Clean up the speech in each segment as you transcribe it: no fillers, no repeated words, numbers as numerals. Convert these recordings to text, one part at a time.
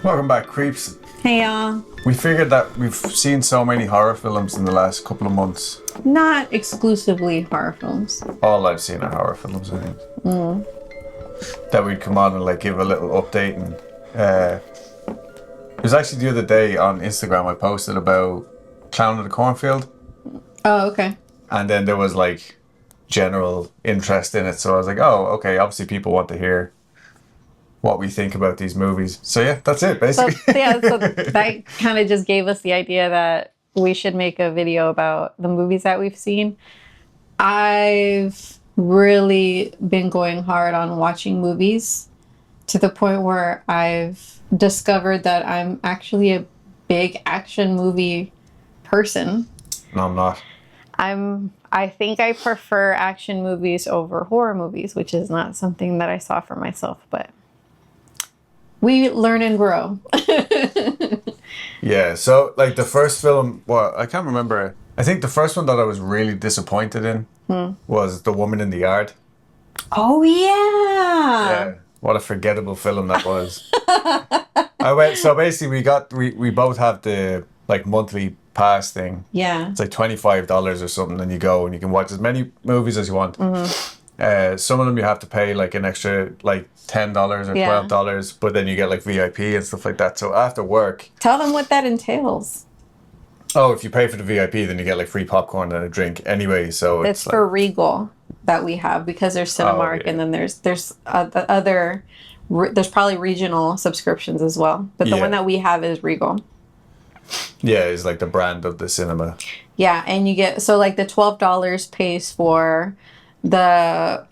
Welcome back, creeps. Hey y'all. We figured that we've seen so many horror films in the last couple of months. Not exclusively horror films. All I've seen are horror films, I think. That we'd come on and like give a little update. And it was actually the other day on Instagram I posted about Clown in the Cornfield, Oh, okay. and then there was like general interest in it. So I was like, oh, okay. Obviously, people want to hear what we think about these movies. So yeah, that's it So basically. so that kind of just gave us the idea that we should make a video about the movies that we've seen. I've really been going hard on watching movies to the point where I've discovered that I'm actually a big action movie person. No, I'm not. I think I prefer action movies over horror movies, which is not something that I saw for myself, but we learn and grow. Yeah, so like the first film, well, I can't remember. I think the first one that I was really disappointed in was The Woman in the Yard. Oh yeah. Yeah, what a forgettable film that was. I went. So basically, we both have the like monthly pass thing. Yeah. It's like $25 or something, and you go and you can watch as many movies as you want. Some of them you have to pay like an extra like $10 or Yeah. $12, but then you get like VIP and stuff like that. So after work. Tell them what that entails. Oh, if you pay for the VIP, then you get like free popcorn and a drink anyway. So It's it's for like, Regal that we have because there's Cinemark yeah. and then there's the other there's probably regional subscriptions as well. But the Yeah. one that we have is Regal. yeah, it's like the brand of the cinema. Yeah, and you get so like the $12 pays for the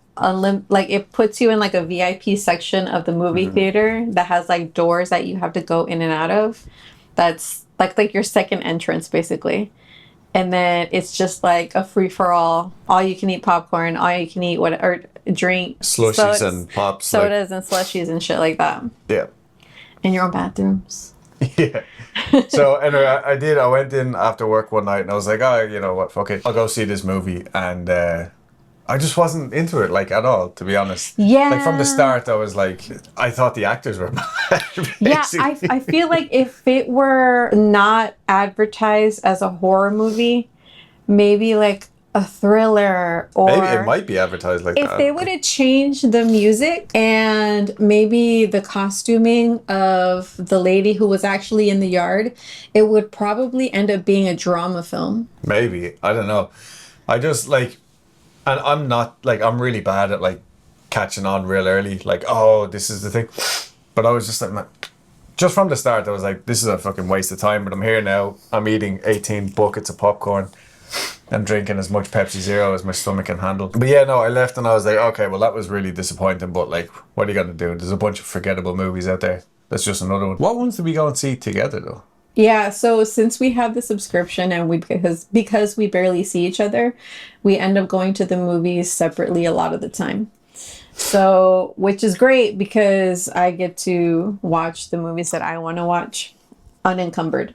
like it puts you in like a VIP section of the movie theater that has like doors that you have to go in and out of. That's like your second entrance basically. And then it's just like a free for all you can eat popcorn, all you can eat or drink Slushies and pops. sodas and slushies and shit like that. Yeah. In your own bathrooms. Yeah. So anyway, I went in after work one night and I was like, oh, you know what, fuck it. I'll go see this movie. And I just wasn't into it like at all, to be honest. Yeah. Like from the start, I was like, I thought the actors were bad. Yeah, basically. I feel like if it were not advertised as a horror movie, maybe like a thriller or Maybe it might be advertised like if that. they would have changed the music and maybe the costuming of the lady who was actually in the yard, it would probably end up being a drama film. Maybe. I don't know. I just like, and I'm not like, I'm really bad at like catching on real early. Like, oh, this is the thing. But I was just like, man, just from the start, I was like, this is a fucking waste of time. But I'm here now. I'm eating 18 buckets of popcorn and drinking as much Pepsi Zero as my stomach can handle. But yeah, no, I left and I was like, okay, well, that was really disappointing. But like, what are you going to do? There's a bunch of forgettable movies out there. That's just another one. What ones did we go and see together though? Yeah, so since we have the subscription and because we barely see each other, we end up going to the movies separately a lot of the time. So, which is great because I get to watch the movies that I want to watch unencumbered.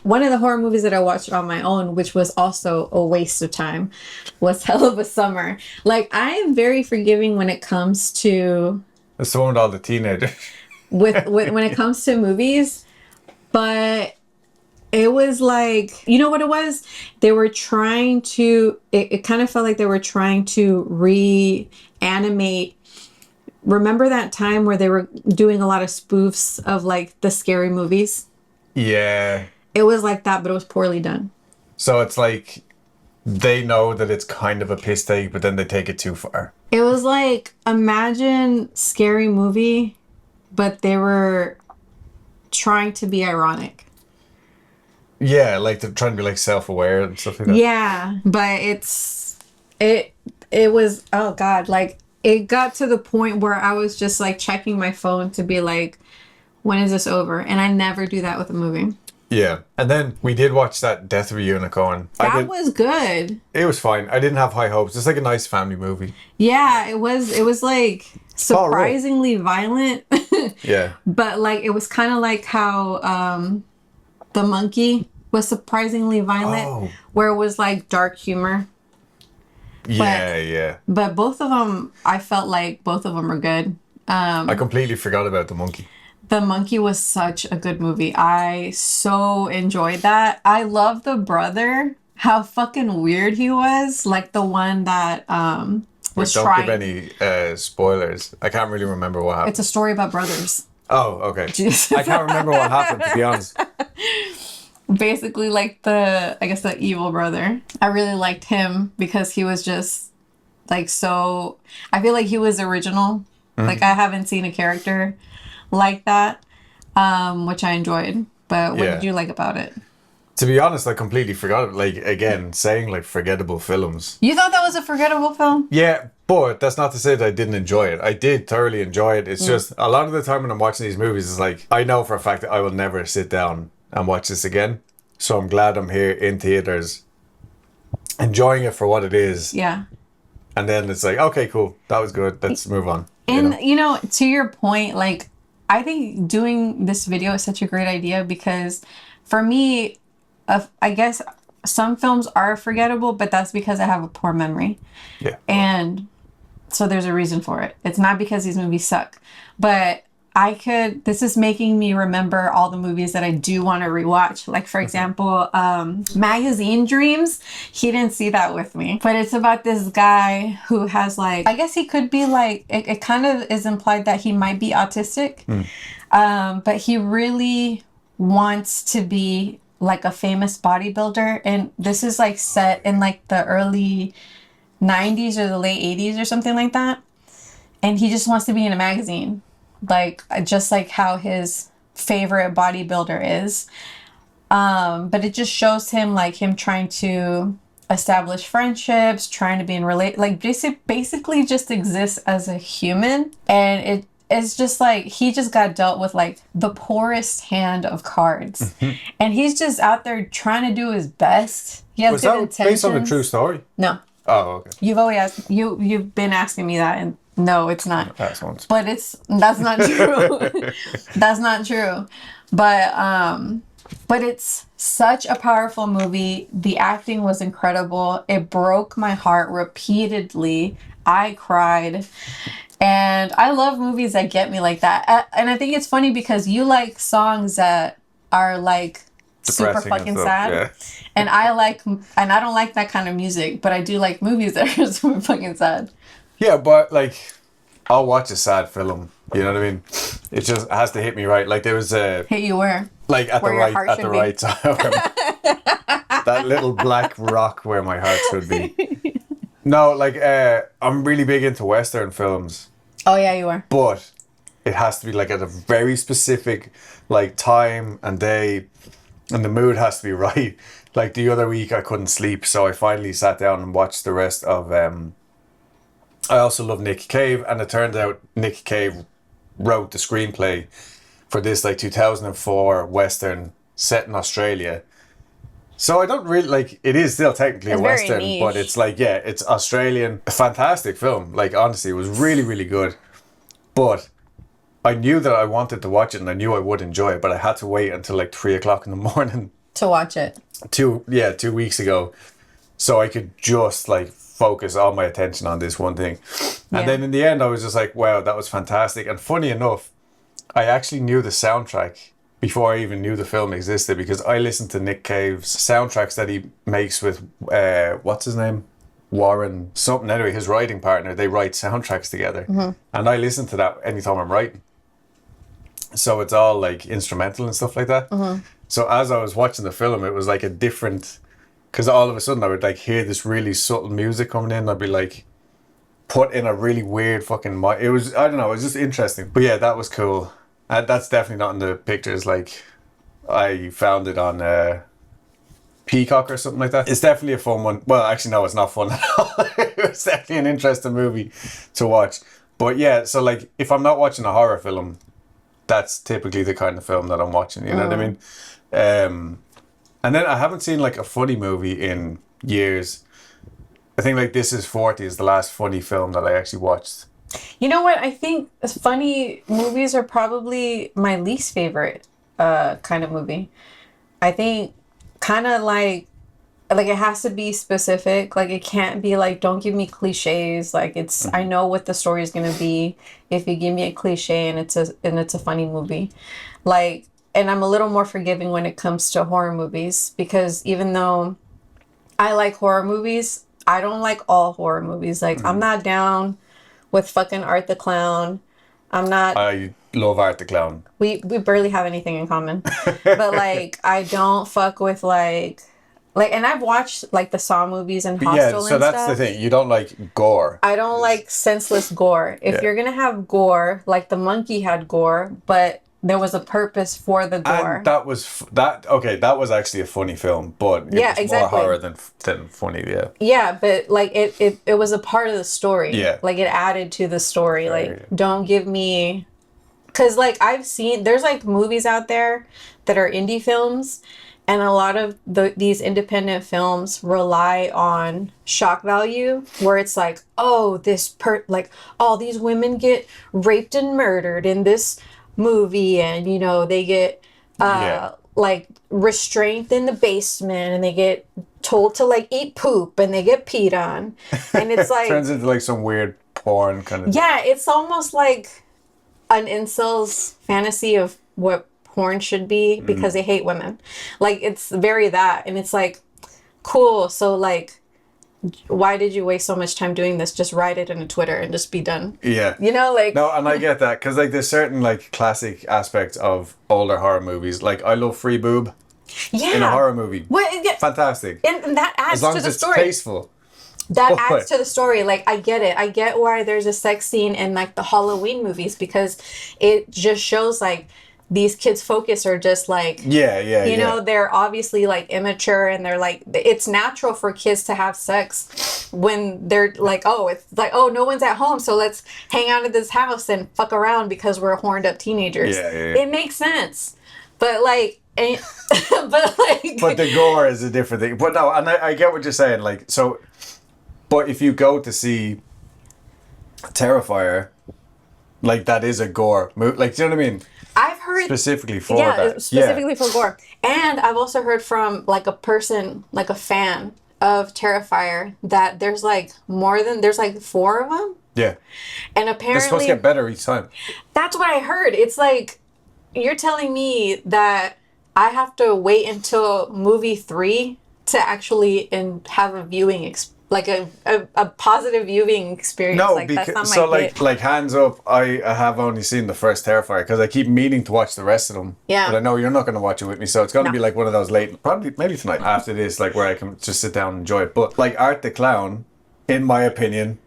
One of the horror movies that I watched on my own, which was also a waste of time, was Hell of a Summer. Like, I am very forgiving when it comes to It's the one with all the teenagers. with when it comes to movies, but it was like, you know what it was? They were trying to, it kind of felt like they were trying to reanimate. Remember that time where they were doing a lot of spoofs of like the scary movies? Yeah. It was like that, but it was poorly done. So it's like they know that it's kind of a piss take, but then they take it too far. It was like, imagine Scary Movie, but they were trying to be ironic. Yeah, like they're trying to be like self-aware and stuff like that. Yeah, but it was, oh God, like it got to the point where I was just like checking my phone to be like, when is this over? And I never do that with a movie. Yeah. And then we did watch that Death of a Unicorn. That was good. It was fine. I didn't have high hopes. It's like a nice family movie. Yeah, it was like surprisingly violent. Yeah. But like it was kind of like how The Monkey was surprisingly violent, Oh. where it was like dark humor. Yeah. But both of them, I felt like both of them were good. I completely forgot about the monkey. The Monkey was such a good movie. I so enjoyed that. I love the brother. How fucking weird he was. Like the one that was Don't trying. give any spoilers. I can't really remember what happened. It's a story about brothers. Oh, okay. Jeez. I can't remember what happened, to be honest. Basically, like the, I guess, the evil brother. I really liked him because he was just like so. I feel like he was original. Like I haven't seen a character like that, which I enjoyed. But what Yeah. did you like about it? To be honest, I completely forgot it. Like, again, saying like forgettable films. You thought that was a forgettable film? Yeah, but that's not to say that I didn't enjoy it. I did thoroughly enjoy it. It's just a lot of the time when I'm watching these movies, it's like I know for a fact that I will never sit down and watch this again. So I'm glad I'm here in theaters, enjoying it for what it is. Yeah. And then it's like, okay, cool, that was good. Let's move on. And you know, to your point, like I think doing this video is such a great idea because for me, I guess some films are forgettable, but that's because I have a poor memory. Yeah. And so there's a reason for it. It's not because these movies suck, but this is making me remember all the movies that I do want to rewatch. Like, for example, Magazine Dreams. He didn't see that with me, but it's about this guy who has like, I guess he could be like, it kind of is implied that he might be autistic, but he really wants to be like a famous bodybuilder. And this is like set in like the early 90s or the late 80s or something like that. And he just wants to be in a magazine. Like, just like how his favorite bodybuilder is. But it just shows him, like, him trying to establish friendships, trying to be in like, basically just exists as a human. And it's just like, he just got dealt with, like, the poorest hand of cards. And he's just out there trying to do his best. He has Was good that intentions. based on a true story? No. Oh, okay. You've always asked, you've been asking me that, and no, it's not. That's once. But that's not true. That's not true. But it's such a powerful movie. The acting was incredible. It broke my heart repeatedly. I cried. And I love movies that get me like that. And I think it's funny because you like songs that are like super Depressing and fucking stuff, sad. yeah. And I don't like that kind of music, but I do like movies that are super fucking sad. Yeah, but like, I'll watch a sad film. You know what I mean? It just has to hit me right. Like there was a Hit you where? like at Where the your right heart at should the be. right time. That little black rock where my heart should be. No, like I'm really big into Western films, Oh yeah, you are. but it has to be like at a very specific like time and day, and the mood has to be right. Like the other week, I couldn't sleep, so I finally sat down and watched the rest of. I also love Nick Cave, and it turned out Nick Cave wrote the screenplay for this like 2004 Western set in Australia. So I don't really like it is still technically It's a very Western, niche. but it's like, yeah, it's Australian. A fantastic film. Like honestly, it was really, really good. But I knew that I wanted to watch it and I knew I would enjoy it, but I had to wait until like 3 o'clock in the morning To watch it. 2 weeks ago, so I could just like focus all my attention on this one thing. And Yeah. then in the end I was just like, wow, that was fantastic. And funny enough, I actually knew the soundtrack before I even knew the film existed, because I listened to Nick Cave's soundtracks that he makes with what's his name, Warren something, anyway, his writing partner. They write soundtracks together, and I listen to that anytime I'm writing. So it's all like instrumental and stuff like that. So as I was watching the film, it was like a different, because all of a sudden I would like hear this really subtle music coming in. I'd be like put in a really weird fucking it was, I don't know, it was just interesting. But yeah, that was cool. That's definitely not in the pictures. Like I found it on Peacock or something like that. It's definitely a fun one. Well, actually no, it's not fun at all. It's definitely an interesting movie to watch. But yeah, so like if I'm not watching a horror film, that's typically the kind of film that I'm watching, you know what I mean? And then I haven't seen like a funny movie in years. I think like This Is 40 is the last funny film that I actually watched. You know what? I think funny movies are probably my least favorite kind of movie. I think kind of like like it has to be specific. Like it can't be like, don't give me cliches. Like it's I know what the story is gonna be if you give me a cliche and it's a funny movie. Like, and I'm a little more forgiving when it comes to horror movies, because even though I like horror movies, I don't like all horror movies. Like I'm not down with fucking Art the Clown. I'm not. I love Art the Clown. We barely have anything in common. But like I don't fuck with like, and I've watched like the Saw movies and Hostel Yeah, and so that's stuff. the thing. You don't like gore. I don't like senseless gore. If Yeah. you're gonna have gore, like the monkey had gore, but there was a purpose for the gore. And that was that was actually a funny film, but it Yeah, was exactly. more horror than funny. Yeah. Yeah, but like it was a part of the story. Yeah. Like it added to the story. Yeah, Like yeah. don't give me, because like I've seen there's like movies out there that are indie films, and a lot of these independent films rely on shock value, where it's like, oh, all these women get raped and murdered in this movie, and you know they get Yeah. like restrained in the basement, and they get told to like eat poop, and they get peed on, and it's like Turns into like some weird porn kind of. yeah, it's almost like an incel's fantasy of what porn should be, because they hate women. Like it's very that, and it's like, cool. So like, why did you waste so much time doing this? Just write it in a Twitter and just be done. Yeah. You know, like No, and I get that because like there's certain like classic aspects of older horror movies. Like I love free boob yeah, in a horror movie. Fantastic. and that adds As long to as the it's story. tasteful. That But- adds to the story. Like I get it. I get why there's a sex scene in like the Halloween movies, because it just shows like these kids' focus are just like Yeah. you know, they're obviously like immature, and they're like, it's natural for kids to have sex when they're like, oh, it's like, oh, no one's at home, so let's hang out at this house and fuck around because we're horned up teenagers. Yeah. It makes sense. But like, but like, But the gore is a different thing. But no, and I get what you're saying. Like so, but if you go to see Terrifier, like that is a gore movie. Like, do you know what I mean? I've heard Specifically for yeah, that. specifically for gore. And I've also heard from like a person, like a fan of Terrifier, that there's like there's like 4 of them. Yeah. And They're supposed apparently to get better each time. that's what I heard. It's like, you're telling me that I have to wait until movie 3 to actually have a viewing like a positive viewing experience. No, like that's not because my so hit. like hands up, I have only seen the first Terrifier because I keep meaning to watch the rest of them. Yeah. But I know you're not going to watch it with me, so it's going to No. be like one of those late, probably maybe tonight after this, like where I can just sit down and enjoy it. But like Art the Clown, in my opinion,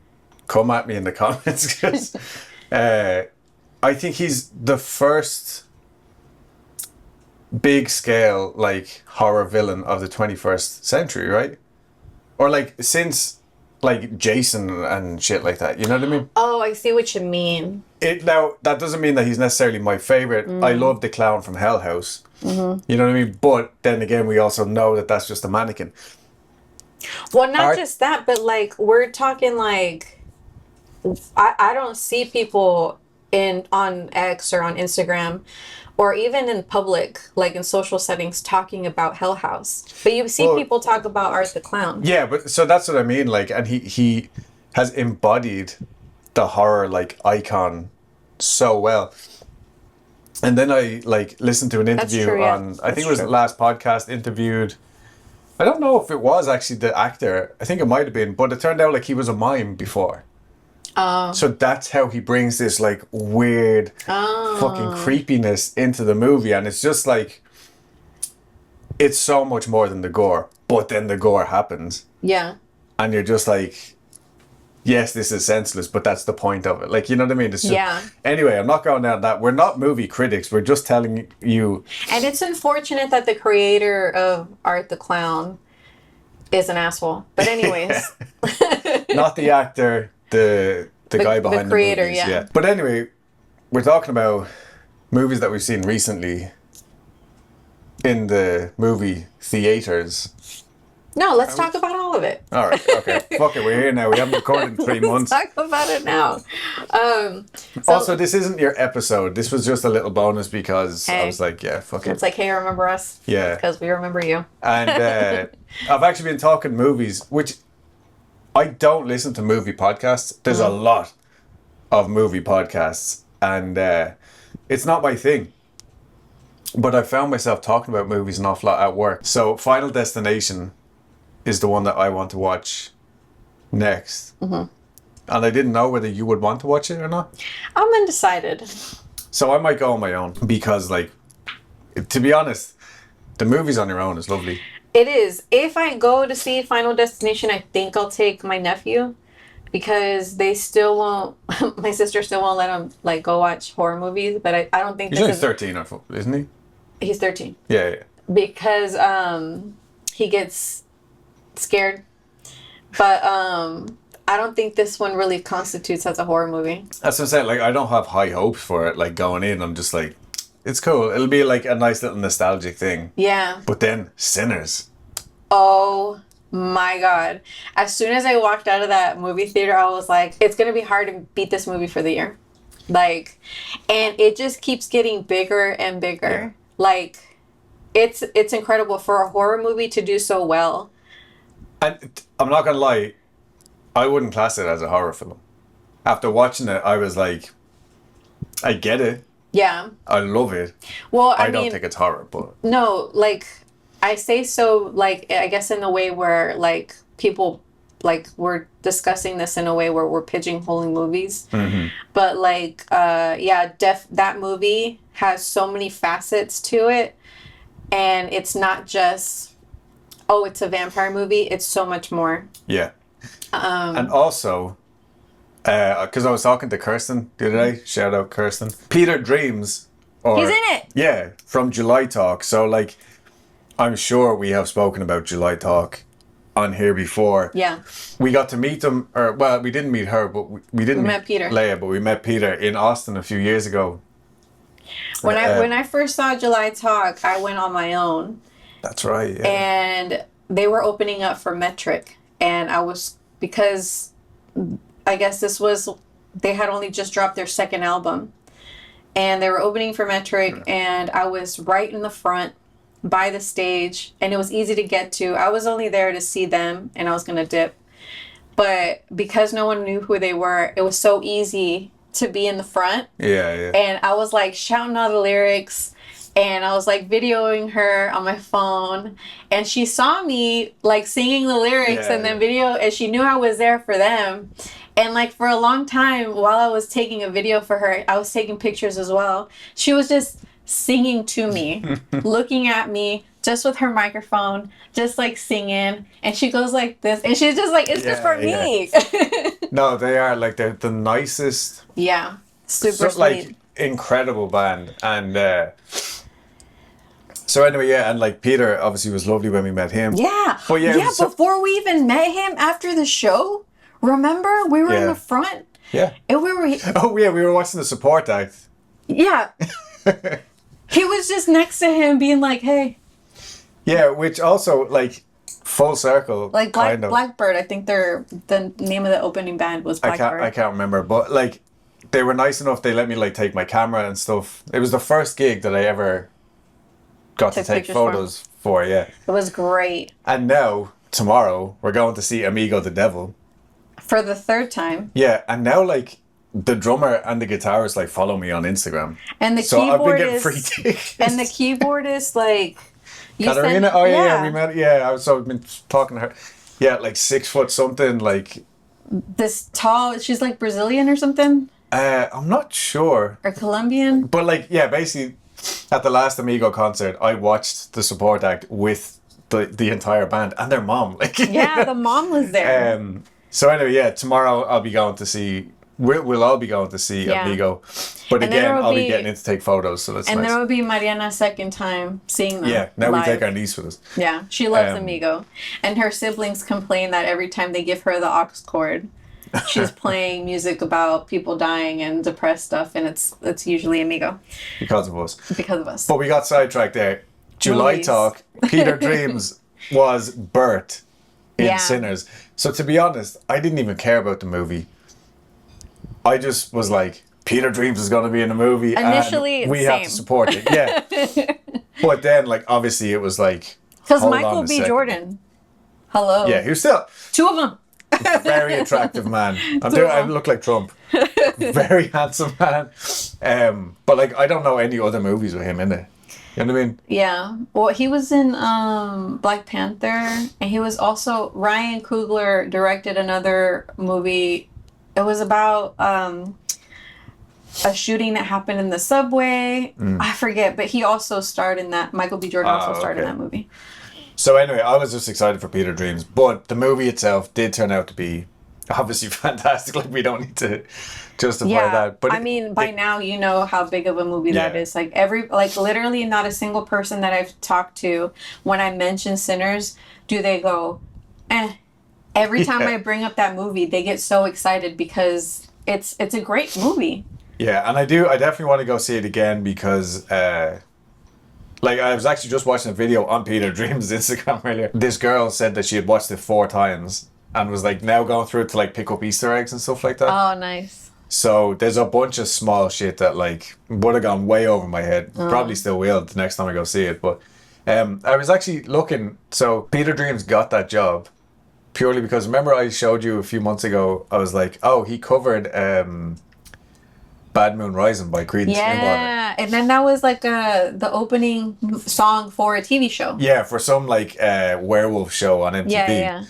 come at me in the comments because I think he's the first big scale like horror villain of the 21st century, right? Or like since like Jason and shit like that, you know what I mean? Oh, I see what you mean. It now that doesn't mean that he's necessarily my favorite. I love the clown from Hell House. You know what I mean? But then again, we also know that that's just a mannequin. Well, not Art- just that, but like we're talking like I don't see people on X or on Instagram or even in public, like in social settings, talking about Hell House. But you see Well- people talk about Art the Clown. Yeah, but so that's what I mean. Like, and he has embodied the horror like icon so well. And then I like listened to an interview true, yeah. on I think That's it was true. the last podcast interviewed. I don't know if it was actually the actor. I think it might have been, but it turned out like he was a mime before. So that's how he brings this like weird fucking creepiness into the movie, and it's just like it's so much more than the gore. But then the gore happens, Yeah. and you're just like, yes, this is senseless, but that's the point of it. Like, you know what I mean? It's just, Yeah. Anyway, I'm not going down that. We're not movie critics. We're just telling you. And it's unfortunate that the creator of Art the Clown is an asshole. But anyways, Not the actor, the guy behind the creator, movies. yeah. But anyway, we're talking about movies that we've seen recently in the movie theaters. No, let's talk about all of it. All right, okay. Fuck it, we're here now. We haven't recorded in 3 months. Talk about it now. So Also, this isn't your episode. This was just a little bonus because I Hey. was like, yeah, fuck it's it. like, hey, remember us? Yeah. Because we remember you. And I've actually been talking movies, which I don't listen to movie podcasts. There's a lot of movie podcasts, and it's not my thing. But I found myself talking about movies an awful lot at work. So Final Destination is the one that I want to watch next. And I didn't know whether you would want to watch it or not. I'm undecided. So I might go on my own because, like, to be honest, the movies on your own is lovely. It is. If I go to see Final Destination, I think I'll take my nephew because they still won't. My sister still won't let him like go watch horror movies. But I don't think He's only 13, isn't he? He's 13 Yeah. because he gets scared. But I don't think this one really constitutes as a horror movie. That's what I'm saying. Like, I don't have high hopes for it. Like, going in, I'm just like, it's cool. It'll be like a nice little nostalgic thing. Yeah. But then Sinners. Oh my God. As soon as I walked out of that movie theater, I was like, it's going to be hard to beat this movie for the year. Like, and it just keeps getting bigger and bigger. Yeah. Like, it's incredible for a horror movie to do so well. And I'm not gonna lie, I wouldn't class it as a horror film. After watching it, I was like, I get it. Yeah. I love it. Well, I don't think it's horror, but no, like, I say so, like, I guess in a way where, like, people, like, we're discussing this in a way where we're pigeonholing movies. But, like, yeah, that movie has so many facets to it. And it's not just, oh, it's a vampire movie. It's so much more. yeah. And also, because I was talking to Kirsten the other day, shout out Kirsten. Peter Dreams. He's in it. Yeah, from July Talk. So, like, I'm sure we have spoken about July Talk on here before. Yeah. We got to meet them, or, well, we didn't meet her, but we didn't We meet met Peter. Leia, but we met Peter in Austin a few years ago. When I first saw July Talk, I went on my own. That's right, yeah. And they were opening up for Metric. And I was, because I guess they had only just dropped their second album. And they were opening for Metric, and I was right in the front by the stage, and it was easy to get to. I was only there to see them, and I was going to dip. But because no one knew who they were, it was so easy to be in the front. Yeah. And I was like shouting all the lyrics, and I was like videoing her on my phone, and she saw me like singing the lyrics and then and she knew I was there for them. And like for a long time while I was taking a video for her, I was taking pictures as well. She was just singing to me, looking at me, just with her microphone, just like singing. And she goes like this, and she's just like, it's just for me. No, they are like, they're the nicest, Yeah, super sweet. like, incredible band. And so anyway, yeah, and like Peter obviously was lovely when we met him. Yeah. But yeah, yeah, before we even met him after the show, remember? We were in the front. Yeah. And we were... Oh yeah, we were watching the support act. Yeah. He was just next to him being like, hey. Yeah, which also, like, full circle. Like kind of. Blackbird, I think the name of the opening band was Blackbird. I can't remember, but like, they were nice enough. They let me like take my camera and stuff. It was the first gig that I ever got to take photos for. Yeah, it was great. And now tomorrow we're going to see Amigo the Devil for the third time. Yeah, and now like the drummer and the guitarist like follow me on Instagram, and the so keyboard I've been getting is free tickets. and the keyboardist like. Katarina, we met. Yeah, I've been talking to her. Yeah, like 6 foot something, like this tall. She's like Brazilian or something. I'm not sure. Or Colombian. But like, yeah, basically, at the last Amigo concert, I watched the support act with the entire band and their mom. Like, yeah, the mom was there. So anyway, yeah, tomorrow I'll be going to see. We'll all be going to see Amigo. But and again, I'll be getting in to take photos, so that's nice. And there will be Mariana's second time seeing them. Yeah, now live. We take our niece with us. Yeah, she loves Amigo. And her siblings complain that every time they give her the aux cord, she's playing music about people dying and depressed stuff, and it's usually Amigo. Because of us. Because of us. But we got sidetracked there. July Talk, Peter Dreams. was Bert in Yeah. Sinners. So to be honest, I didn't even care about the movie. I just was like, Peter Dreams is going to be in the movie. Initially, and we have to same. support it. Yeah. But then, like, obviously it was like... Because hold Michael on a B. second. Jordan. Hello. Yeah, he was still... Two of them. Very attractive man. So- I look like Trump. Very handsome man. But like I don't know any other movies with him in it. You know what I mean? Yeah. Well, he was in Black Panther, and he was also Ryan Coogler directed another movie. It was about a shooting that happened in the subway. I forget, but he also starred in that. Michael B. Jordan also starred in okay. that movie. So anyway, I was just excited for Peter Dreams, but the movie itself did turn out to be obviously fantastic. Like we don't need to justify Yeah, that. But I mean, by now you know how big of a movie that Yeah. is. Like literally, not a single person that I've talked to when I mention Sinners, do they go, eh? Every time Yeah. I bring up that movie, they get so excited because it's a great movie. yeah, and I definitely want to go see it again because like I was actually just watching a video on Peter Dreams' Instagram earlier. This girl said that she had watched it 4 times and was like now going through it to like pick up Easter eggs and stuff like that. Oh, nice. So there's a bunch of small shit that like would have gone way over my head. Probably still will the next time I go see it. But I was actually looking. So Peter Dreams got that job purely because remember I showed you a few months ago. I was like, oh, he covered Bad Moon Rising by Creedence Clearwater. Yeah, and then that was like the opening song for a TV show. Yeah, for some like werewolf show on MTV. Yeah.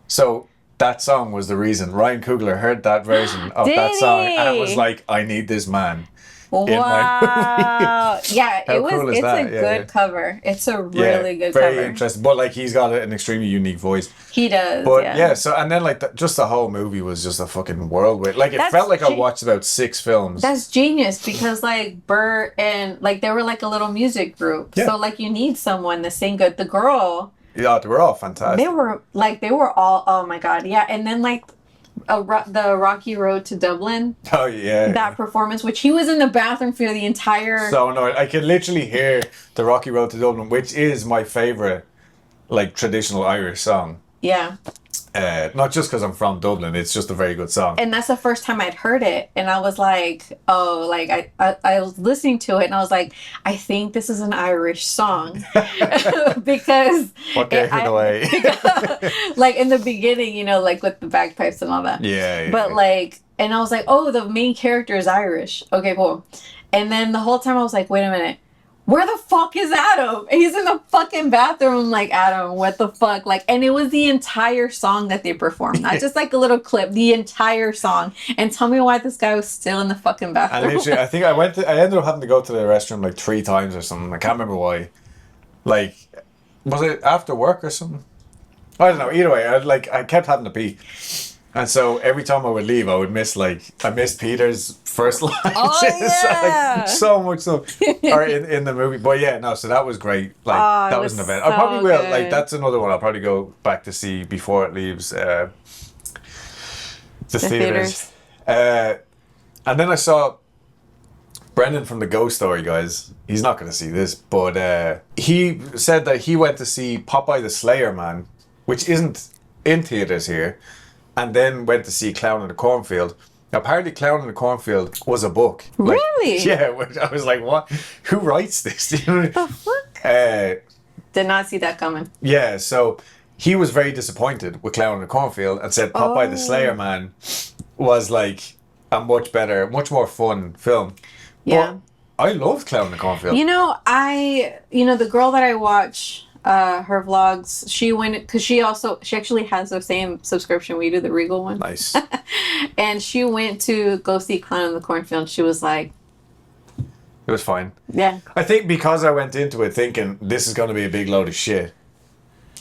So that song was the reason Ryan Coogler heard that version of that Did song and he? was like, I need this man. Wow. Yeah, How cool is it's that? a Yeah, good yeah. cover. It's a really good very cover. interesting. But like he's got an extremely unique voice. He does. But yeah. so and then like just the whole movie was just a fucking whirlwind. Like it That's felt like I ge- watched about 6 films. That's genius because like Bert and like they were like a little music group. Yeah. So like you need someone to sing good. The girl, Yeah, they were all fantastic. they were all, oh my god, yeah. And then like the Rocky Road to Dublin, Oh yeah. that performance, which he was in the bathroom for the entire. So annoying. I could literally hear the Rocky Road to Dublin, which is my favorite like traditional Irish song. Yeah. Not just because I'm from Dublin, it's just a very good song. And that's the first time I'd heard it, and I was like, "Oh!" Like I was listening to it, and I was like, "I think this is an Irish song," because What gave it away? like in the beginning, you know, like with the bagpipes and all that. Yeah. But like, and I was like, "Oh, the main character is Irish." Okay, cool. And then the whole time I was like, "Wait a minute." Where the fuck is Adam? He's in the fucking bathroom. I'm like, Adam, what the fuck? Like, and it was the entire song that they performed, not just like a little clip, the entire song. And tell me why this guy was still in the fucking And bathroom. literally, I think I ended up having to go to the restroom like 3 times or something. I can't remember why. Like, was it after work or something? I don't know. Either way, I kept having to pee. And so every time I would leave, I missed Peter's first line. Oh, It's like yeah. so much stuff. Or in the movie. But yeah, no, so that was great. Like, Oh, it that was was an event. so I probably will. good. Like, that's another one I'll probably go back to see before it leaves the theaters. And then I saw Brendan from the Ghost Story, guys. He's not going to see this, but he said that he went to see Popeye the Slayer Man, which isn't in theaters here, and then went to see Clown in the Cornfield. Apparently, Clown in the Cornfield was a book. Like, Really? Yeah. Which I was like, what? Who writes this? You know? The fuck? Did not see that coming. Yeah, so he was very disappointed with Clown in the Cornfield and said Popeye the Oh. Slayer Man was like a much better, much more fun film. Yeah. But I loved Clown in the Cornfield. You know, the girl that I watch, her vlogs, she went, because she actually has the same subscription we do, the Regal one. Nice. And she went to go see Clown in the Cornfield. She was like, It was fine. yeah. I think because I went into it thinking this is going to be a big load of shit.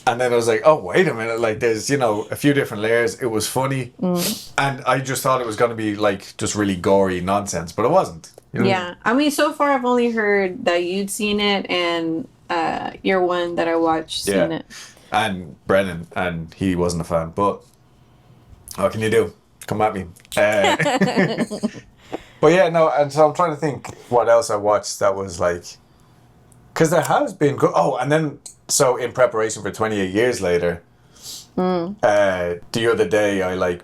And then I was like, oh, wait a minute. Like, there's, a few different layers. It was funny. And I just thought it was going to be, like, just really gory nonsense. But it wasn't. You know? Yeah. I mean, so far I've only heard that you'd seen it and you're one that I watched seen it. And Brennan, and he wasn't a fan. But what can you do? Come at me. But yeah, no. And so I'm trying to think what else I watched that was, like, Because there has been good. Oh, and then so in preparation for 28 years later, the other day I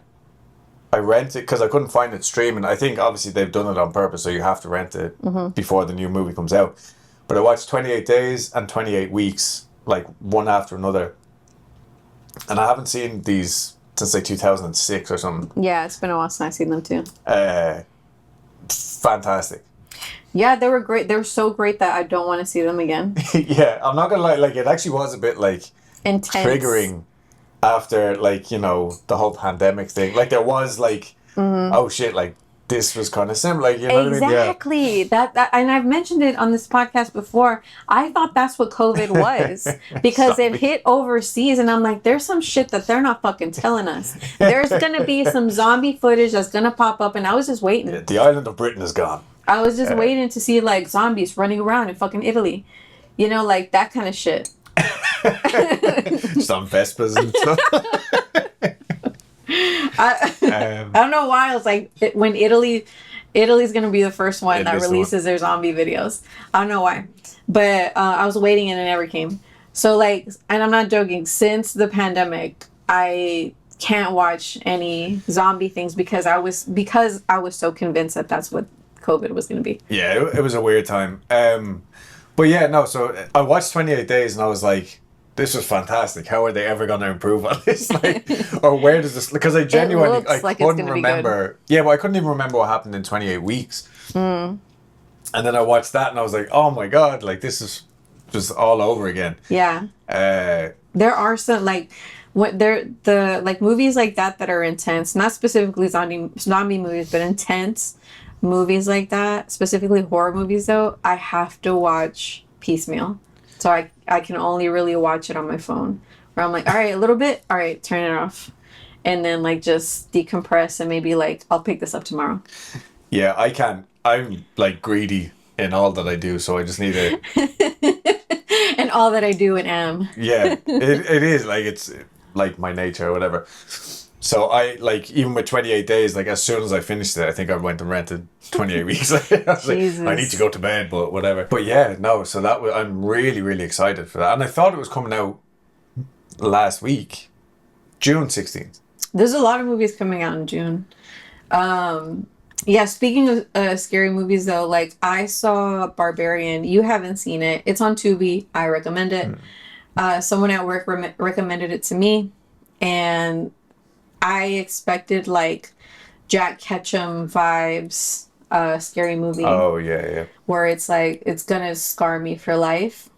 rented because I couldn't find it streaming. I think obviously they've done it on purpose, so you have to rent it before the new movie comes out. But I watched 28 Days and 28 Weeks, like one after another, and I haven't seen these since like 2006 or something. Yeah, it's been a while since I've seen them too. Fantastic. Yeah, they were great. They were so great that I don't want to see them again. Yeah, I'm not gonna lie. Like it actually was a bit like Intense. triggering after like the whole pandemic thing. Like there was like oh shit, like this was kind of similar. Like, you know what I mean? Yeah. Exactly. That and I've mentioned it on this podcast before. I thought that's what COVID was because it hit overseas, and I'm like, there's some shit that they're not fucking telling us. There's gonna be some zombie footage that's gonna pop up, and I was just waiting. Yeah, the island of Britain is gone. I was just waiting to see like zombies running around in fucking Italy, like that kind of shit. Just on Vespas and stuff. I don't know why I was like when Italy's gonna be the first one that releases their zombie videos. I don't know why, but I was waiting and it never came. So like, and I'm not joking. Since the pandemic, I can't watch any zombie things because I was so convinced that that's what COVID was gonna be. Yeah, it was a weird time. But yeah, no. So I watched 28 Days and I was like, this was fantastic. How are they ever going to improve on this? Like, or where does this? Because I genuinely couldn't remember. Yeah, but I couldn't even remember what happened in 28 Weeks. And then I watched that and I was like, oh my god, like this is just all over again. Yeah. There are some like the movies like that are intense. Not specifically zombie movies, but intense movies like that. Specifically horror movies though. I have to watch piecemeal. So I can only really watch it on my phone. Where I'm like, all right, a little bit. All right, turn it off. And then like just decompress and maybe like I'll pick this up tomorrow. Yeah, I can't. I'm like greedy in all that I do. So I just need to... And all that I do and am. Yeah, it is. Like it's like my nature or whatever. So I like even with 28 Days, like as soon as I finished it, I think I went and rented 28 Weeks. I was like, I need to go to bed, but whatever. But yeah, no. So I'm really, really excited for that, and I thought it was coming out last week, June 16th. There's a lot of movies coming out in June. Yeah. Speaking of scary movies, though, like I saw Barbarian. You haven't seen it. It's on Tubi. I recommend it. Someone at work recommended it to me, and I expected like Jack Ketchum vibes, scary movie. Oh yeah. Where it's like it's gonna scar me for life.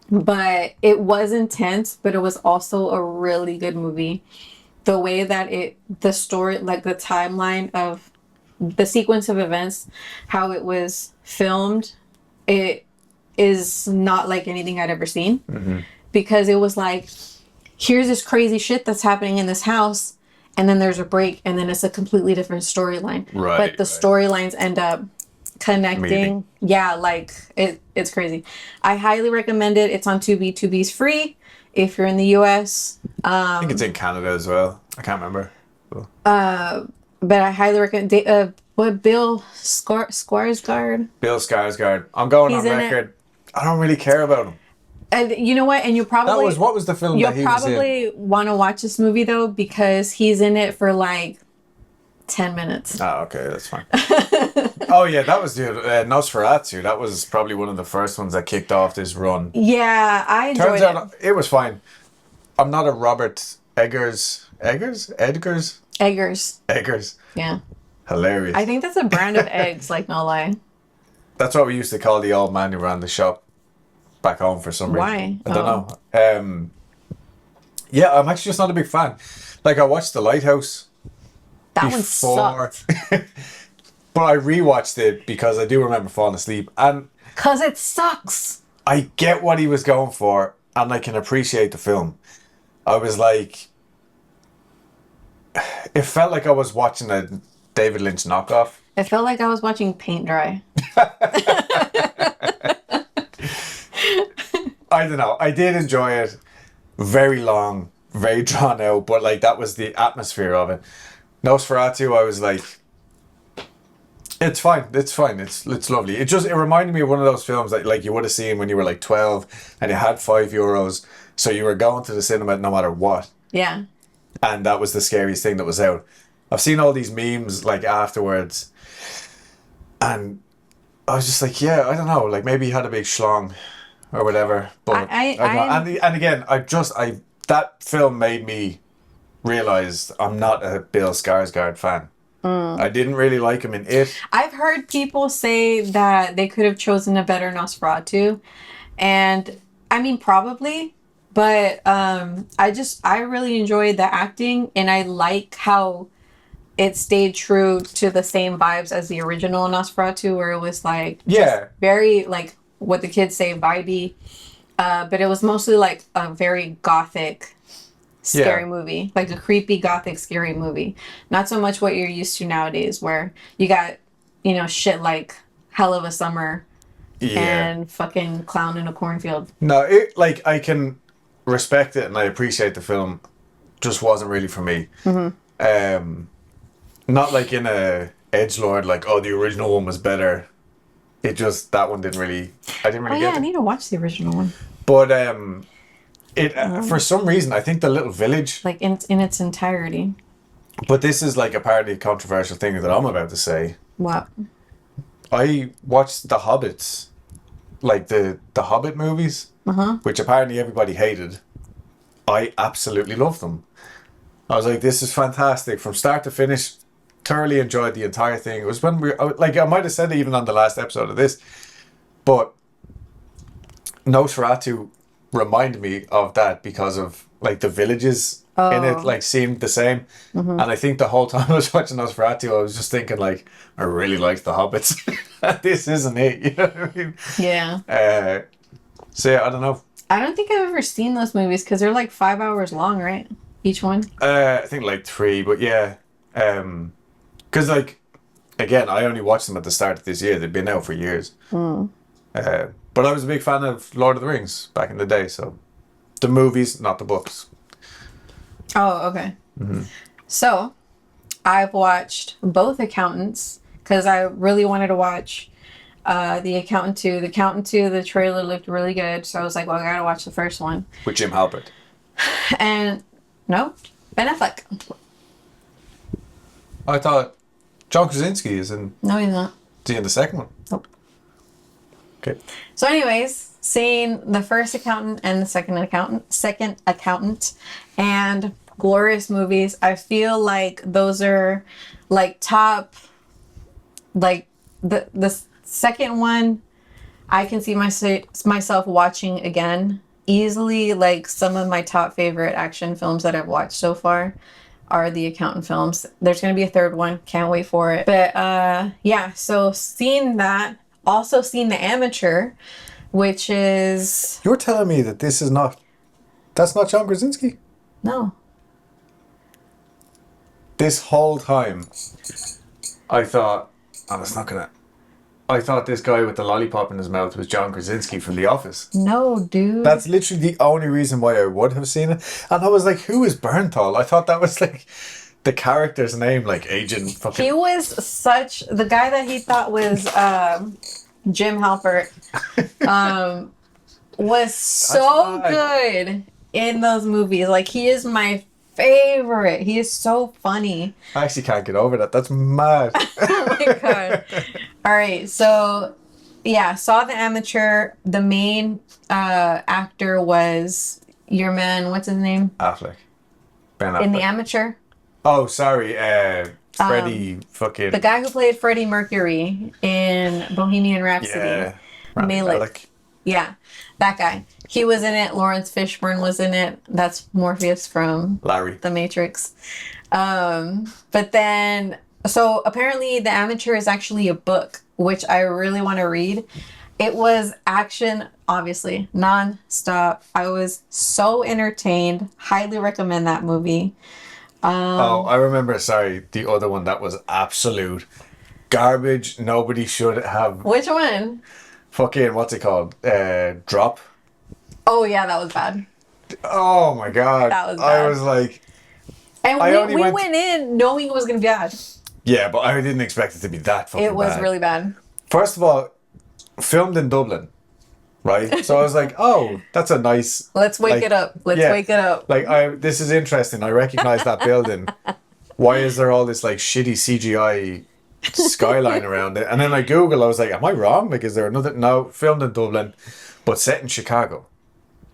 But it was intense, but it was also a really good movie. The way that the story, like the timeline of the sequence of events, how it was filmed, it is not like anything I'd ever seen. Because it was like, here's this crazy shit that's happening in this house, and then there's a break, and then it's a completely different storyline. Right. But the storylines end up connecting. Meeting. Yeah, like it's crazy. I highly recommend it. It's on Tubi. Tubi's free if you're in the US. I think it's in Canada as well. I can't remember. But I highly recommend Bill Skarsgård. Bill Skarsgård. I'm going on record. I don't really care about him. And you know what? And you probably what was the film that he was in? You'll probably want to watch this movie though because he's in it for like 10 minutes. Oh, okay, that's fine. Oh yeah, that was the Nosferatu. That was probably one of the first ones that kicked off this run. Yeah, I enjoyed Turns out it was fine. I'm not a Robert Eggers. Yeah. Hilarious. I think that's a brand of eggs, like no lie. That's what we used to call the old man who ran the shop back home for some reason. Why? I don't know. Yeah, I'm actually just not a big fan. Like I watched The Lighthouse. That one sucked. But I rewatched it because I do remember falling asleep, and because it sucks. I get what he was going for, and I can appreciate the film. I was like, it felt like I was watching a David Lynch knockoff. It felt like I was watching paint dry. I don't know. I did enjoy it. Very long, very drawn out, but like that was the atmosphere of it. Nosferatu, I was like, It's fine. It's fine. It's lovely. It reminded me of one of those films that like you would have seen when you were like 12 and you had €5, so you were going to the cinema no matter what. Yeah. And that was the scariest thing that was out. I've seen all these memes like afterwards, and I was just like, yeah, I don't know, like maybe he had a big schlong or whatever. But I don't know. And again, I that film made me realize I'm not a Bill Skarsgård fan. I didn't really like him in it. I've heard people say that they could have chosen a better Nosferatu, and I mean probably, but I really enjoyed the acting, and I like how it stayed true to the same vibes as the original Nosferatu, where it was like very like what the kids say vibey, but it was mostly like a very gothic scary movie, like a creepy gothic scary movie, not so much what you're used to nowadays where you got shit like Hell of a Summer and fucking Clown in a Cornfield. No, it like I can respect it and I appreciate the film, just wasn't really for me. Not like in a edgelord like, oh, the original one was better. It just, that one didn't really, I didn't really get it. I need to watch the original one, but it for some reason I think the little village, like in its entirety. But this is like apparently a controversial thing that I'm about to say. What? I watched the Hobbits, like the Hobbit movies, which apparently everybody hated. I absolutely loved them. I was like, this is fantastic from start to finish. Thoroughly enjoyed the entire thing. It was when I might have said it even on the last episode of this, but Nosferatu reminded me of that because of like the villages in it like seemed the same. And I think the whole time I was watching Nosferatu I was just thinking like, I really liked the Hobbits. This isn't it, you know what I mean? Yeah. So yeah, I don't know. I don't think I've ever seen those movies because they're like 5 hours long, right? Each one? I think like 3, but yeah. Because like, again, I only watched them at the start of this year. They've been out for years. But I was a big fan of Lord of the Rings back in the day, so the movies, not the books. Oh, okay. So, I've watched both Accountants because I really wanted to watch The Accountant 2. The Accountant 2, the trailer looked really good, so I was like, well, I gotta watch the first one. With Jim Halpert. And, no, Ben Affleck. I thought John Krasinski is in... No, he's not. Is he in the second one? Nope. Okay. So anyways, seeing the first Accountant and the second Accountant and Glorious movies, I feel like those are like top, like the second one I can see myself watching again easily. Like some of my top favorite action films that I've watched so far are the Accountant films. There's going to be a third one. Can't wait for it. But yeah, so seeing that, also seeing The Amateur, which is... You're telling me that this is not... That's not John Krasinski? No. This whole time, I thought... Oh, it's not gonna... I thought this guy with the lollipop in his mouth was John Krasinski from The Office. No, dude. That's literally the only reason why I would have seen it. And I was like, who is Bernthal? I thought that was like the character's name, like Agent fucking... He was such... The guy that he thought was Jim Halpert was so good in those movies. Like, he is my favorite. He is so funny. I actually can't get over that. That's mad. Oh my god. All right, so yeah, saw The Amateur. The main actor was your man, what's his name? Affleck. Ben Affleck. In The Amateur. Oh, sorry. Freddie fucking... The guy who played Freddie Mercury in Bohemian Rhapsody. Yeah. Malek. Yeah, that guy. He was in it. Lawrence Fishburne was in it. That's Morpheus from Larry. The Matrix. But then... So apparently The Amateur is actually a book, which I really want to read. It was action, obviously, non-stop. I was so entertained. Highly recommend that movie. I remember, sorry, the other one that was absolute garbage. Nobody should have... Which one? Fucking, what's it called? Drop? Oh, yeah, that was bad. Oh my god. That was bad. I was like... And we went in knowing it was going to be bad. Yeah, but I didn't expect it to be that fucking It was bad. really bad. First of all, filmed in Dublin, right? So I was like, oh, that's a nice... Let's wake like, it up. Let's yeah, wake it up. Like, this is interesting. I recognize that building. Why is there all this, like, shitty CGI skyline around it? And then I Google, I was like, am I wrong? Like, is there another... No, filmed in Dublin, but set in Chicago.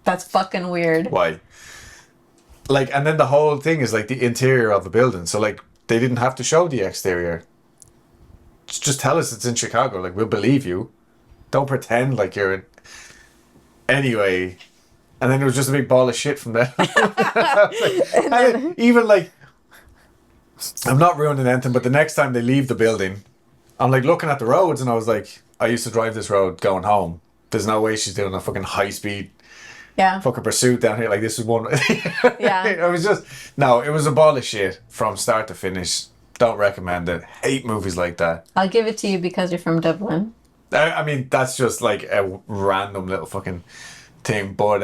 That's fucking weird. Why? Like, and then the whole thing is, like, the interior of the building. So, like, they didn't have to show the exterior. Just tell us it's in Chicago. Like, we'll believe you. Don't pretend like you're in... Anyway... And then it was just a big ball of shit from there. Even like, I'm not ruining anything, but the next time they leave the building, I'm like looking at the roads and I was like, I used to drive this road going home. There's no way she's doing a fucking high speed Yeah. fucking pursuit down here. Like this is one. Yeah. It was just, no, it was a ball of shit from start to finish. Don't recommend it. Hate movies like that. I'll give it to you because you're from Dublin. I mean, that's just like a random little fucking thing, but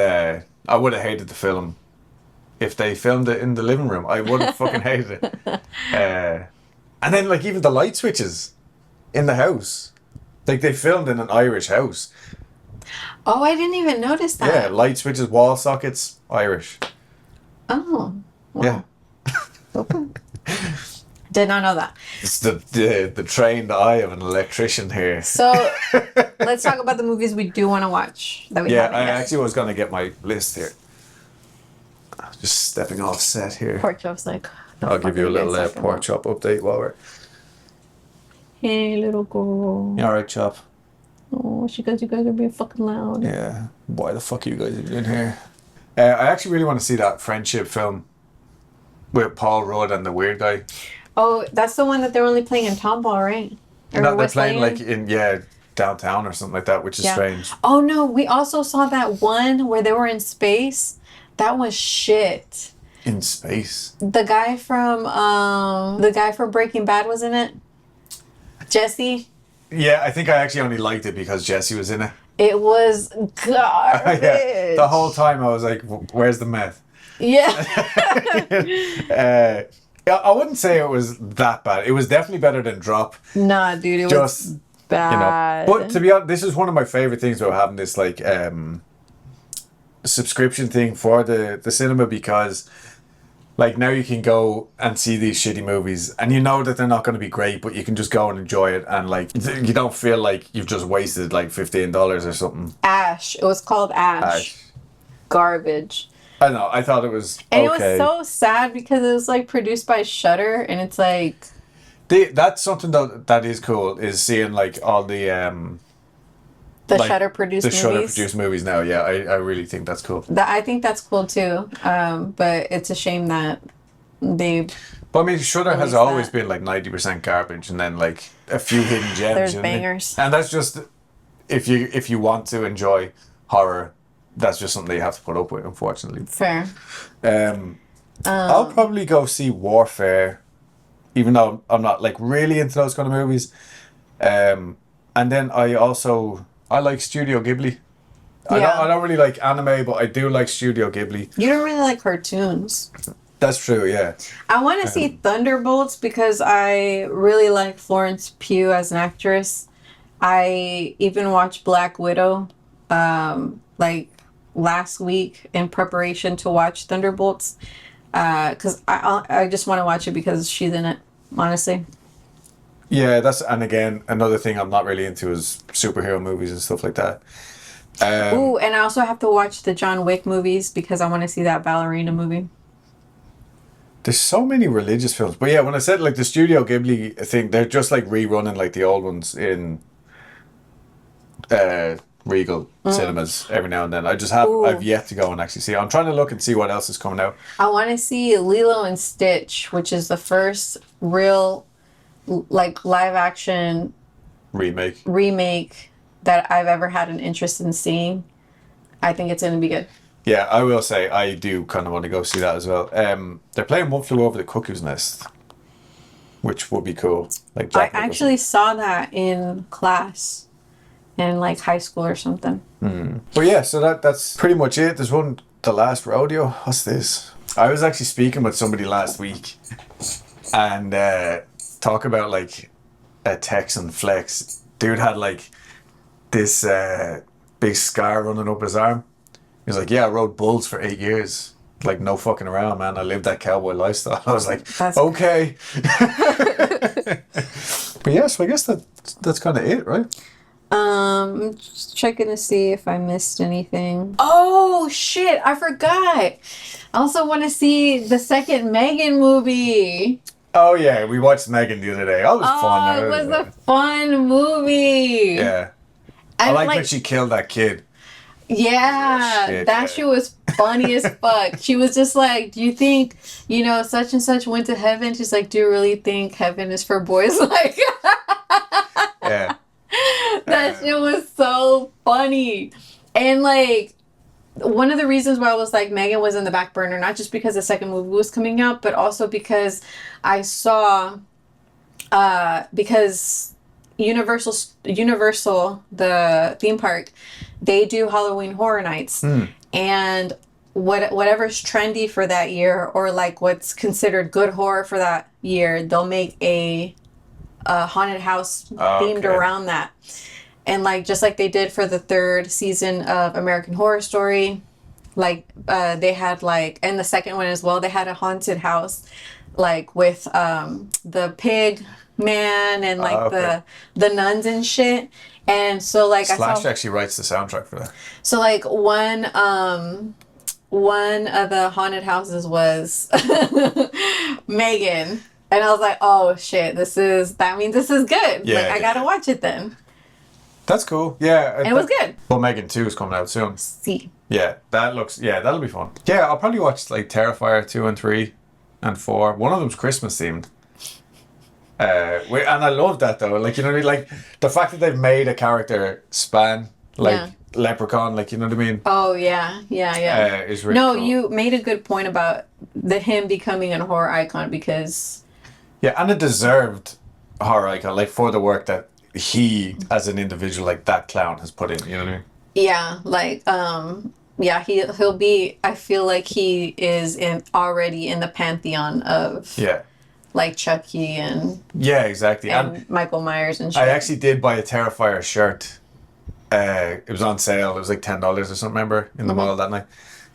I would have hated the film if they filmed it in the living room. I would have fucking hated it. And then like even the light switches in the house, like they filmed in an Irish house. Oh, I didn't even notice that. Yeah, light switches, wall sockets, Irish. Oh. Wow. Yeah, Okay. Did not know that. it's the trained eye of an electrician here. So let's talk about the movies we do want to watch that we Yeah, haven't I yet. actually was gonna get my list here. Just stepping off set here. Pork chop's like. the I'll fuck give you are a little guys talking pork about? chop update while we're. Hey, little girl. You all right, chop? Oh, she goes, you guys are being fucking loud. Yeah. Why the fuck are you guys doing here? I actually really want to see that friendship film with Paul Rudd and the weird guy. Oh, that's the one that they're only playing in Tomball, right? Or No, they're West playing Lane? like in downtown or something like that, which is Yeah. strange. Oh no, we also saw that one where they were in space. That was shit. In space. The guy from Breaking Bad was in it. Jesse. Yeah, I think I actually only liked it because Jesse was in it. It was garbage. Yeah. The whole time I was like, "Where's the meth?" Yeah. I wouldn't say it was that bad. It was definitely better than Drop. Nah, dude, it Just was bad. But to be honest, this is one of my favorite things about having this like subscription thing for the cinema, because like now you can go and see these shitty movies and you know that they're not going to be great, but you can just go and enjoy it, and like you don't feel like you've just wasted like $15 or something. Ash. It was called Ash. Ash. Garbage. I don't know. I thought it was And okay. it was so sad because it was like produced by Shudder, and it's like That's something that is cool, is seeing like all the like, Shudder produced the Shudder movies. produced movies now. Yeah, I really think that's cool. I think that's cool too. But it's a shame that they But I mean, Shudder has Release always that. been like 90% garbage, and then like a few hidden gems. There's in it. bangers. And that's just if you want to enjoy horror, that's just something you have to put up with, unfortunately. fair. I'll probably go see Warfare, even though I'm not like really into those kind of movies. And then I like Studio Ghibli. Yeah. I don't really like anime, but I do like Studio Ghibli. You don't really like cartoons. That's true, yeah. I want to see Thunderbolts because I really like Florence Pugh as an actress. I even watched Black Widow like last week in preparation to watch Thunderbolts because I just want to watch it because she's in it, honestly. Yeah, and again, another thing I'm not really into is superhero movies and stuff like that. Ooh, and I also have to watch the John Wick movies because I want to see that ballerina movie. There's so many religious films. But yeah, when I said like the Studio Ghibli thing, they're just like rerunning like the old ones in Regal cinemas every now and then. I've yet to go and actually see it. I'm trying to look and see what else is coming out. I want to see Lilo and Stitch, which is the first real like live action remake that I've ever had an interest in seeing. I think it's going to be good. Yeah, I will say I do kind of want to go see that as well. They're playing One Flew Over the Cuckoo's Nest, which would be cool. Like I Jack Nicholson. actually saw that in class in like high school or something. But yeah, so that's pretty much it. There's one, The Last Rodeo. What's this? I was actually speaking with somebody last week, and talk about like a Texan flex. Dude had like this big scar running up his arm. He was like, yeah, I rode bulls for 8 years. Like, no fucking around, man. I lived that cowboy lifestyle. I was like, okay. But yeah, so I guess that's kind of it, right? Just checking to see if I missed anything. Oh shit, I forgot. I also want to see the second Megan movie. Oh yeah, we watched Megan the other day. That was fun. It was a fun movie. Yeah. I like when she killed that kid. Yeah, that shit was funny as fuck. She was just like, do you think, such and such went to heaven? She's like, do you really think heaven is for boys? Like, yeah. That shit was so funny. And like, one of the reasons why I was like, Megan was in the back burner, not just because the second movie was coming out, but also because I saw, because Universal, the theme park, they do Halloween Horror Nights. And whatever's trendy for that year, or like what's considered good horror for that year, they'll make a haunted house themed around that. And like, just like they did for the 3rd season of American Horror Story, like they had like, and the second one as well, they had a haunted house like with the pig man and like the nuns and shit. And so like Slash actually writes the soundtrack for that. So like one of the haunted houses was Megan. And I was like, oh shit, that means this is good. Yeah, like I gotta watch it then. That's cool. Yeah. It was good. Well, Megan 2 is coming out soon. See. Yeah, that'll be fun. Yeah, I'll probably watch like Terrifier 2 and 3 and 4. One of them's Christmas themed. And I love that though. Like, you know what I mean? Like the fact that they've made a character span, like Leprechaun, like, you know what I mean? Oh yeah. Is really cool. You made a good point about him becoming a horror icon, because and a deserved horror icon, like for the work that he as an individual, like that clown, has put in. You know what I mean? Yeah, like he'll be. I feel like he is already in the pantheon of like Chucky and exactly and Michael Myers and shit. I actually did buy a Terrifier shirt. It was on sale. It was like $10 or something. Remember, in the mall that night.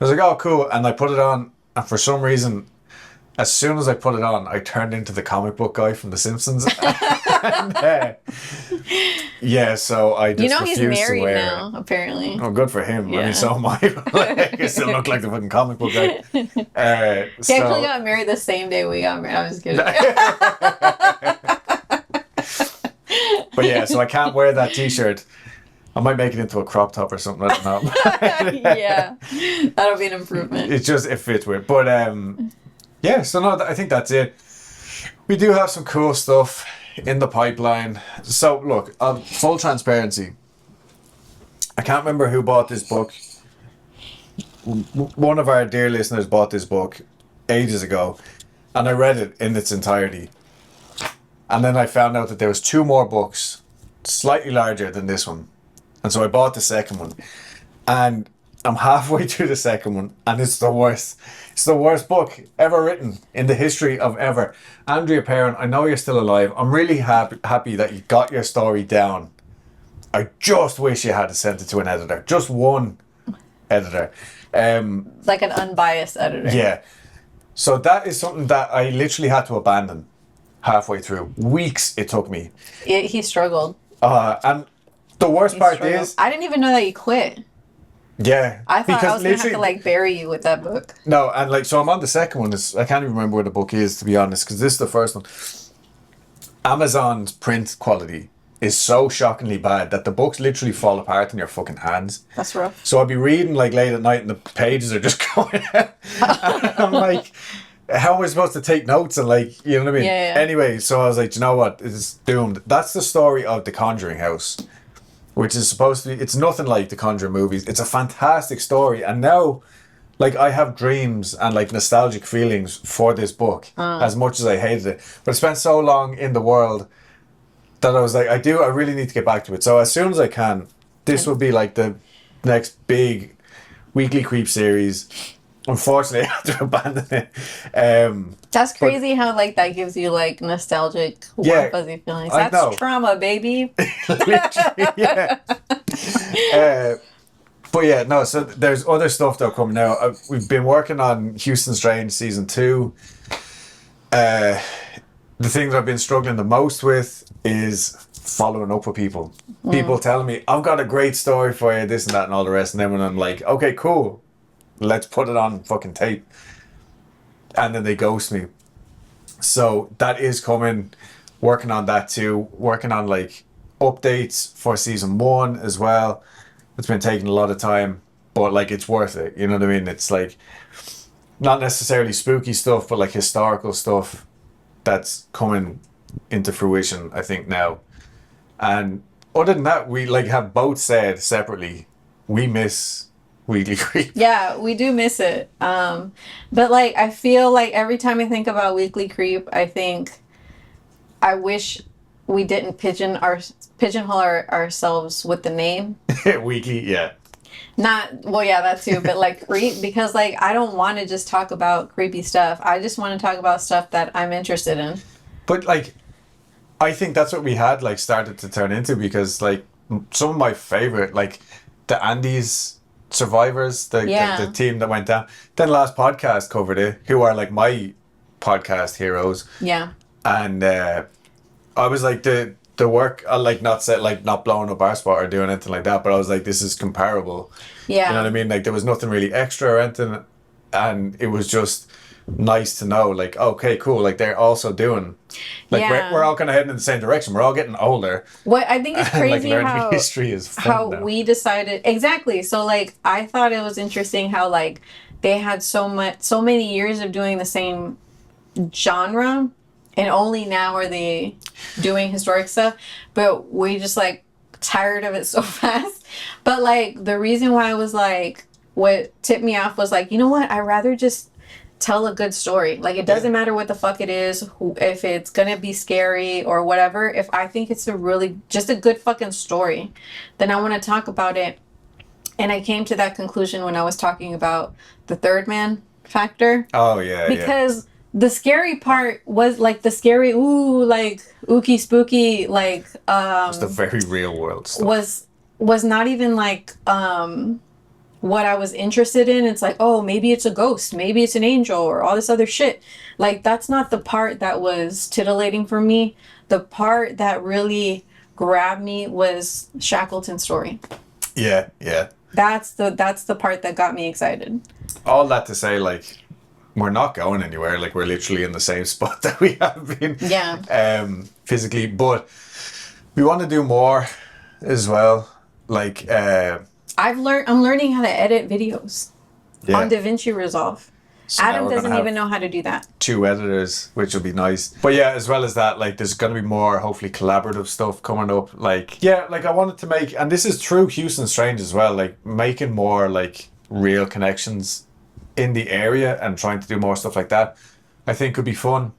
I was like, oh cool, and I put it on, and for some reason, as soon as I put it on, I turned into the comic book guy from The Simpsons. And, so I just refused he's married to wear now, it. Apparently. Oh, good for him. I mean, so am I. I still look like the fucking comic book guy. He actually got married the same day we got married. I was kidding. But yeah, so I can't wear that t-shirt. I might make it into a crop top or something. I don't know. Yeah, that'll be an improvement. It fits weird. But so no, I think that's it. We do have some cool stuff in the pipeline. So look, full transparency, I can't remember who bought this book. One of our dear listeners bought this book ages ago, and I read it in its entirety. And then I found out that there was 2 more books slightly larger than this one. And so I bought the second one. And I'm halfway through the second one, and it's the worst. It's the worst book ever written in the history of ever. Andrea Perron, I know you're still alive. I'm really happy that you got your story down. I just wish you had sent it to an editor. Just one editor. Like an unbiased editor. Yeah. So that is something that I literally had to abandon halfway through. Weeks it took me. He struggled. And the worst part is, I didn't even know that you quit. Yeah. I thought I was going to have to like bury you with that book. No, and like, so I'm on the second one. I can't even remember where the book is, to be honest, because this is the first one. Amazon's print quality is so shockingly bad that the books literally fall apart in your fucking hands. That's rough. So I'll be reading like late at night and the pages are just going out. I'm like, how am I supposed to take notes? And like, you know what I mean? Yeah. Anyway, so I was like, you know what? It's doomed. That's the story of The Conjuring House, which is supposed to be, it's nothing like the Conjuring movies. It's a fantastic story. And now, like, I have dreams and like nostalgic feelings for this book as much as I hated it. But I spent so long in the world that I was like, I really need to get back to it. So as soon as I can, this will be like the next big Weekly Creep series. unfortunately, I had to abandon it. That's But- crazy how like that gives you like nostalgic, warm, Yeah, fuzzy feelings. I That's know. trauma, baby. Literally, yeah. But yeah, no. So there's other stuff that'll come now. We've been working on Houston Strange season 2. The thing that I've been struggling the most with is following up with people. People telling me, I've got a great story for you, this and that and all the rest. And then when I'm like, okay, cool, let's put it on fucking tape. And then they ghost me. So that is coming. Working on that too. Working on like updates for season 1 as well. It's been taking a lot of time, but like it's worth it. You know what I mean? It's like not necessarily spooky stuff, but like historical stuff that's coming into fruition, I think, now. And other than that, we like have both said separately, we miss Weekly Creep. Yeah, we do miss it. But like I feel like every time I think about Weekly Creep, I think I wish we didn't pigeonhole ourselves with the name. Weekly, yeah. Not well, yeah, that too, but like creep, because like I don't want to just talk about creepy stuff. I just want to talk about stuff that I'm interested in. But like, I think that's what we had like started to turn into, because like some of my favorite, like the Andes survivors, the team that went down. Then last podcast covered it, who are like my podcast heroes. Yeah. And I was like the work, I like not set like not blowing up our spot or doing anything like that, but I was like, this is comparable. Yeah. You know what I mean? Like there was nothing really extra or anything, and it was just nice to know like, okay, cool, like they're also doing like Yeah. we're all kind of heading in the same direction. We're all getting older. What I think is And like crazy learning how history is fun how now. we decided exactly. So like I thought it was interesting how like they had so many years of doing the same genre, and only now are they doing historic stuff, but we just like tired of it so fast. But like the reason why I was like, what tipped me off was like, you know what, I'd rather just tell a good story. Like it doesn't matter what the fuck it is, if it's gonna be scary or whatever. If I think it's just a good fucking story, then I want to talk about it. And I came to that conclusion when I was talking about the third man factor, Oh yeah, because the scary part was like the scary like ooky spooky like it's the very real world stuff. was not even like what I was interested in. It's like, oh, maybe it's a ghost, maybe it's an angel, or all this other shit. Like that's not the part that was titillating for me. The part that really grabbed me was Shackleton's story. Yeah. That's the part that got me excited. All that to say, like, we're not going anywhere. Like, we're literally in the same spot that we have been. Yeah. Physically, but we want to do more as well. Like, I'm learning how to edit videos yeah. on DaVinci Resolve. So now Adam we're gonna doesn't have even know how to do that. 2 editors, which will be nice. But yeah, as well as that, like there's gonna be more hopefully collaborative stuff coming up. Like yeah, like I wanted to make, and this is through Houston Strange as well, like making more like real connections in the area and trying to do more stuff like that, I think could be fun.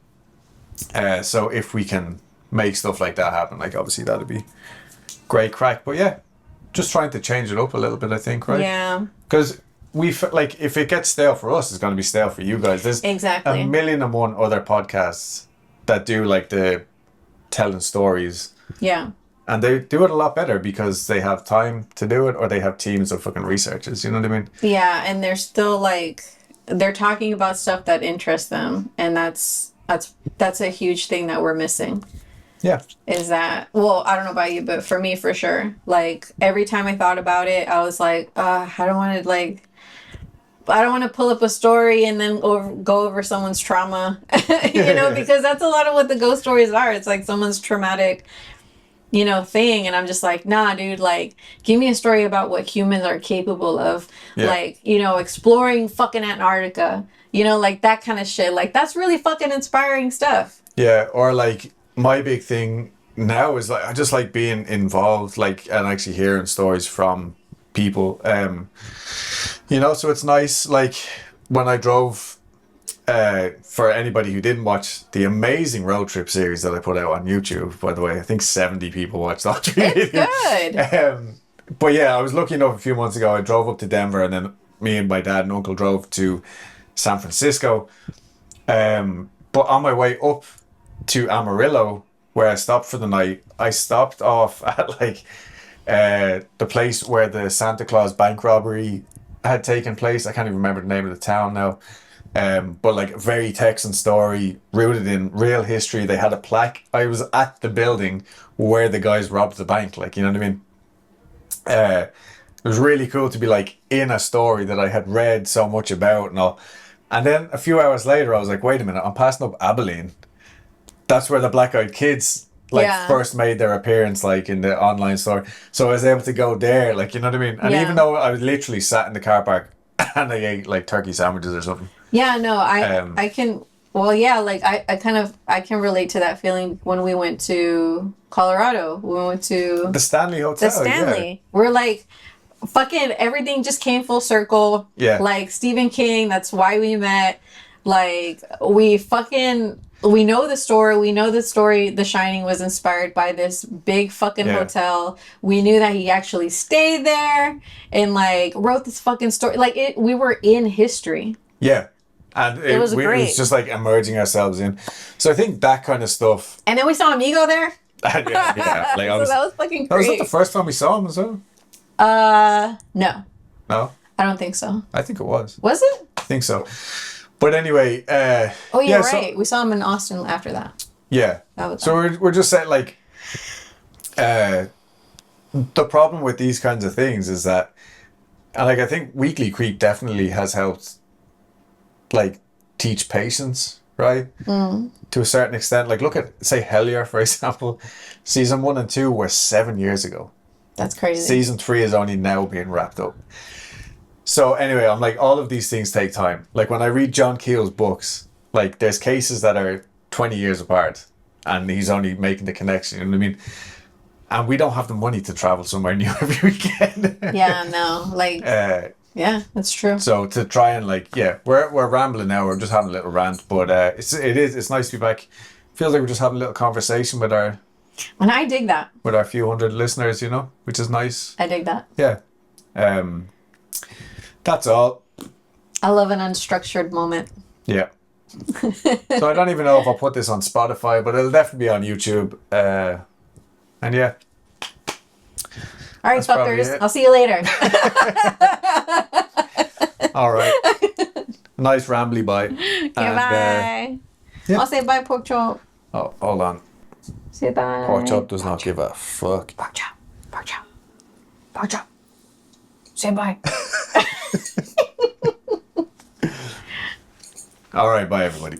So if we can make stuff like that happen, like obviously that'd be great crack. But yeah, just trying to change it up a little bit, I think, right? Yeah. Because like if it gets stale for us, it's going to be stale for you guys. There's Exactly. 1,000,001 other podcasts that do like the telling stories, Yeah. and they do it a lot better because they have time to do it, or they have teams of fucking researchers. You know what I mean? Yeah, and they're still like they're talking about stuff that interests them, and that's a huge thing that we're missing. Yeah. Is that, well, I don't know about you, but for me, for sure, like every time I thought about it, I was like, I don't want to pull up a story and then go over someone's trauma, because that's a lot of what the ghost stories are. It's like someone's traumatic, thing. And I'm just like, nah, dude, like, give me a story about what humans are capable of. Yeah. Like, exploring fucking Antarctica, like that kind of shit. Like, that's really fucking inspiring stuff. Yeah, or like my big thing now is like I just like being involved, like, and actually hearing stories from people. So it's nice. Like when I drove, for anybody who didn't watch the amazing road trip series that I put out on YouTube, by the way, I think 70 people watched all 3 It's videos. good. But yeah, I was lucky enough a few months ago. I drove up to Denver, and then me and my dad and uncle drove to San Francisco. But on my way up to Amarillo, where I stopped for the night, I stopped off at like the place where the Santa Claus bank robbery had taken place. I can't even remember the name of the town now. But like a very Texan story rooted in real history. They had a plaque. I was at the building where the guys robbed the bank. Like, you know what I mean? It was really cool to be like in a story that I had read so much about and all. And then a few hours later, I was like, wait a minute, I'm passing up Abilene. That's where the Black Eyed Kids like Yeah. first made their appearance, like in the online store. So I was able to go there, like, you know what I mean? And Yeah. even though I was literally sat in the car park and I ate like turkey sandwiches or something. Yeah, no, Um, I can, well, yeah, like I can relate to that feeling when we went to Colorado. We went to The Stanley Hotel. the Stanley. We're like, fucking everything just came full circle. Yeah. Like Stephen King, that's why we met. Like we know the story. We know the story. The Shining was inspired by this big fucking Yeah. hotel. We knew that he actually stayed there and like wrote this fucking story. Like we were in history. Yeah. And it was it great. was just like immersing ourselves in. So I think that kind of stuff. And then we saw Amigo there. yeah, like So that was fucking that was great. not the first time we saw him as well. No, No, I don't think so. I think it was. Was it? I think so. But anyway, Oh, you're yeah, so- right. We saw him in Austin after that. yeah. That was So we're just saying like, the problem with these kinds of things is that, and like I think Weekly Creep definitely has helped, like, teach patience, right? To a certain extent. Like look at say Hellier, for example. Season 1 and 2 were 7 years ago. That's crazy. Season 3 is only now being wrapped up. So anyway, I'm like, all of these things take time. Like when I read John Keel's books, like there's cases that are 20 years apart and he's only making the connection, you know what I mean? And we don't have the money to travel somewhere new every weekend. Yeah, no, like yeah, that's true. So to try and like, yeah, we're rambling now. We're just having a little rant, but it's nice to be back. Feels like we're just having a little conversation with our And I dig that. few hundred listeners, you know, which is nice. I dig that. Yeah. That's all. I love an unstructured moment. Yeah. So I don't even know if I'll put this on Spotify, but it'll definitely be on YouTube. And yeah. All right, That's probably fuckers. it. I'll see you later. All right. Nice rambly bye. Okay, And, bye. yeah. I'll say bye, pork chop. oh, hold on. Say bye. Pork chop does not give a fuck. Pork chop. Pork chop. Pork chop. Say bye. All right, bye everybody.